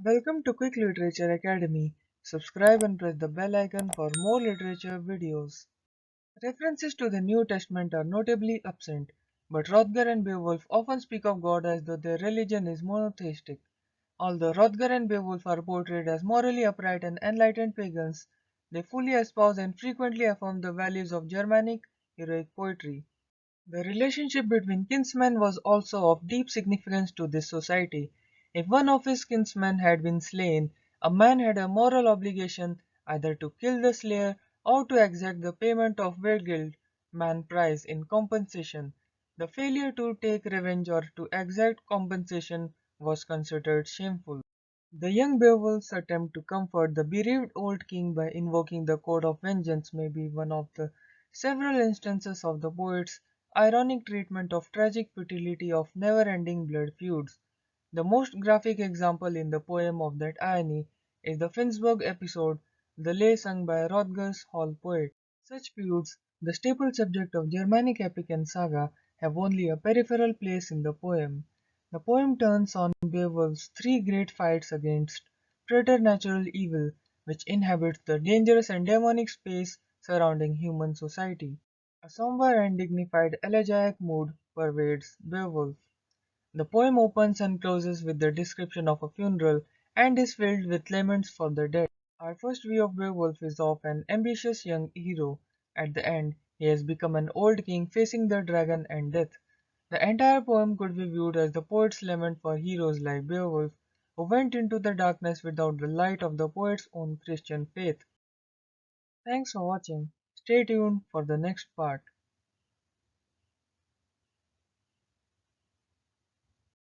Welcome to Quick Literature Academy. Subscribe and press the bell icon for more literature videos. References to the New Testament are notably absent, but Hrothgar and Beowulf often speak of God as though their religion is monotheistic. Although Hrothgar and Beowulf are portrayed as morally upright and enlightened pagans, they fully espouse and frequently affirm the values of Germanic heroic poetry. The relationship between kinsmen was also of deep significance to this society. If one of his kinsmen had been slain, a man had a moral obligation either to kill the slayer or to exact the payment of Weirgild man price in compensation. The failure to take revenge or to exact compensation was considered shameful. The young Beowulf's attempt to comfort the bereaved old king by invoking the code of vengeance may be one of the several instances of the poet's ironic treatment of tragic futility of never-ending blood feuds. The most graphic example in the poem of that irony is the Finnsburg episode, the lay sung by Hrothgar's hall poet. Such feuds, the staple subject of Germanic epic and saga, have only a peripheral place in the poem. The poem turns on Beowulf's three great fights against preternatural evil, which inhabits the dangerous and demonic space surrounding human society. A somber and dignified elegiac mood pervades Beowulf. The poem opens and closes with the description of a funeral and is filled with laments for the dead. Our first view of Beowulf is of an ambitious young hero. At the end, he has become an old king facing the dragon and death. The entire poem could be viewed as the poet's lament for heroes like Beowulf, who went into the darkness without the light of the poet's own Christian faith. Thanks for watching. Stay tuned for the next part.